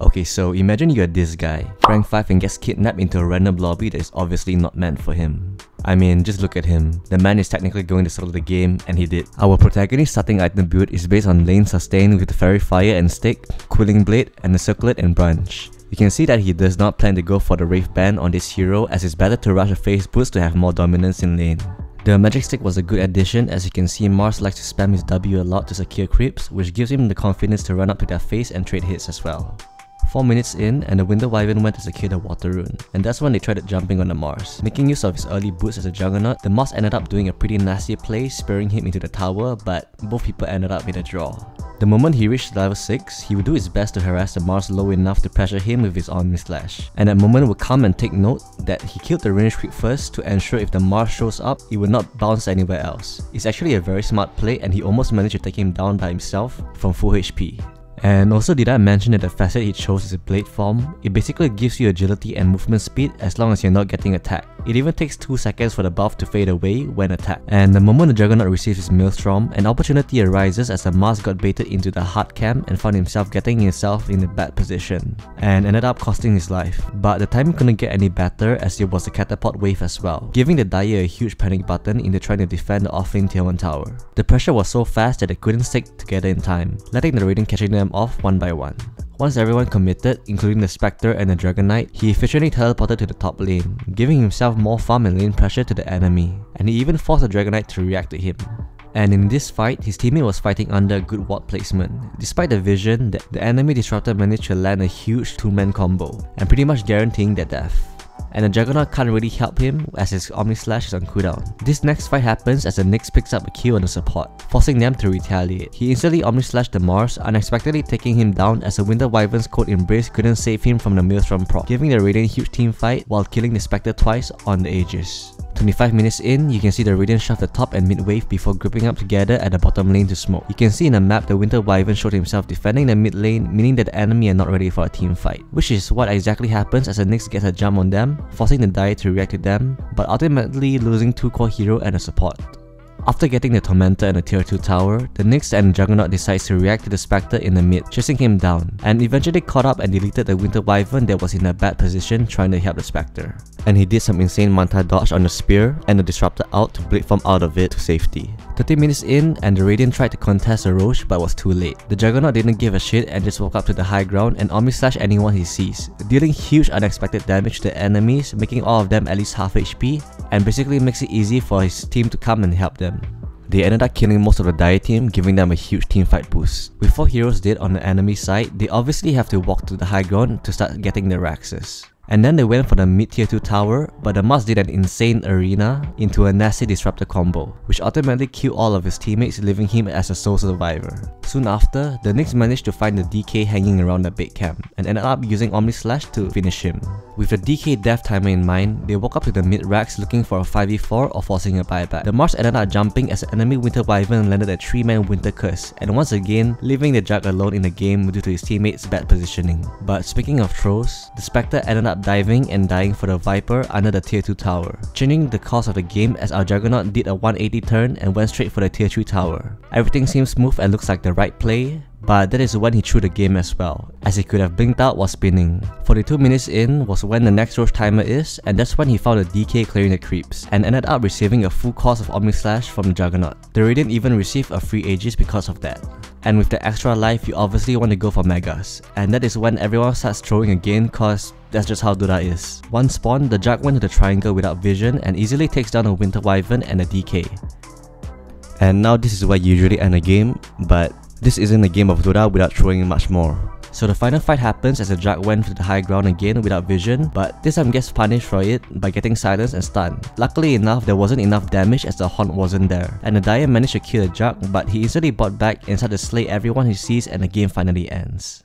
Okay, so imagine you're this guy, rank 5 and gets kidnapped into a random lobby that is obviously not meant for him. I mean, just look at him. The man is technically going to solo the game, and he did. Our protagonist's starting item build is based on lane sustain with the Fairy Fire and Stick, Cooling Blade, and the Circlet and Branch. You can see that he does not plan to go for the Wraith Band on this hero, as it's better to rush a phase boost to have more dominance in lane. The Magic Stick was a good addition, as you can see Mars likes to spam his W a lot to secure creeps, which gives him the confidence to run up to their face and trade hits as well. 4 minutes in, and the Winter Wyvern went to secure the Water Rune, and that's when they tried jumping on the Mars. Making use of his early boots as a Juggernaut, the Mars ended up doing a pretty nasty play, spearing him into the tower, but both people ended up with a draw. The moment he reached level 6, he would do his best to harass the Mars low enough to pressure him with his Omni Slash. And that moment would come and take note that he killed the range creep first to ensure if the Mars shows up, it would not bounce anywhere else. It's actually a very smart play, and he almost managed to take him down by himself from full HP. And also, did I mention that the facet he chose is a blade form? It basically gives you agility and movement speed as long as you're not getting attacked. It even takes 2 seconds for the buff to fade away when attacked. And the moment the Juggernaut receives his Maelstrom, an opportunity arises as the Mars got baited into the hard camp and found himself getting himself in a bad position, and ended up costing his life. But the timing couldn't get any better as it was a catapult wave as well, giving the Dire a huge panic button into trying to defend the offlane tier 1 tower. The pressure was so fast that they couldn't stick together in time, letting the Radiant catching them off one by one. Once everyone committed, including the Spectre and the Dragonite, he efficiently teleported to the top lane, giving himself more farm and lane pressure to the enemy, and he even forced the Dragonite to react to him. And in this fight, his teammate was fighting under a good ward placement. Despite the vision, the enemy disruptor managed to land a huge 2-man combo, and pretty much guaranteeing their death. And the Juggernaut can't really help him as his Omni Slash is on cooldown. This next fight happens as the Nyx picks up a kill on the support, forcing them to retaliate. He instantly Omni Slashed the Mars, unexpectedly taking him down as the Winter Wyvern's Cold Embrace couldn't save him from the Maelstrom proc, giving the Radiant huge team fight while killing the Spectre twice on the Aegis. 25 minutes in, you can see the Radiant shove the top and mid wave before grouping up together at the bottom lane to smoke. You can see in the map the Winter Wyvern showed himself defending the mid lane, meaning that the enemy are not ready for a team fight, which is what exactly happens as the Nyx gets a jump on them, forcing the Dire to react to them, but ultimately losing 2 core hero and a support. After getting the Tormentor and the tier 2 tower, the Nyx and Juggernaut decides to react to the Spectre in the mid, chasing him down, and eventually caught up and deleted the Winter Wyvern that was in a bad position trying to help the Spectre. And he did some insane Manta dodge on the Spear and the Disruptor out to blade form out of it to safety. 30 minutes in, and the Radiant tried to contest a Roche but was too late. The Juggernaut didn't give a shit and just walked up to the high ground and Omni Slash anyone he sees, dealing huge unexpected damage to the enemies, making all of them at least half HP, and basically makes it easy for his team to come and help them. They ended up killing most of the Dire team, giving them a huge teamfight boost. With 4 heroes dead on the enemy side, they obviously have to walk to the high ground to start getting their Raxes. And then they went for the mid tier 2 tower, but the Mars did an insane arena into a nasty disruptor combo, which ultimately killed all of his teammates, leaving him as a sole survivor. Soon after, the Nyx managed to find the DK hanging around the big camp, and ended up using Omni Slash to finish him. With the DK death timer in mind, they walk up to the mid racks looking for a 5v4 or forcing a buyback. The Mars ended up jumping as the enemy Winter Wyvern landed a 3-man Winter Curse, and once again, leaving the Jug alone in the game due to his teammates' bad positioning. But speaking of throws, the Spectre ended up diving and dying for the Viper under the tier 2 tower, changing the course of the game as our Juggernaut did a 180 turn and went straight for the tier 3 tower. Everything seems smooth and looks like the right play, but that is when he threw the game as well, as he could have blinked out while spinning. 42 minutes in was when the next Roche timer is, and that's when he found a DK clearing the creeps, and ended up receiving a full cost of Omni Slash from the Juggernaut. The Radiant even received a free Aegis because of that. And with the extra life, you obviously want to go for Megas, and that is when everyone starts throwing again cause that's just how Dota is. One spawn, the Jug went to the triangle without vision and easily takes down a Winter Wyvern and a DK. And now this is where you usually end a game, but this isn't a game of Dota without throwing much more. So the final fight happens as the Jug went to the high ground again without vision, but this time gets punished for it by getting silenced and stunned. Luckily enough, there wasn't enough damage as the Haunt wasn't there, and the Dire managed to kill the Jug, but he instantly bought back and started to slay everyone he sees and the game finally ends.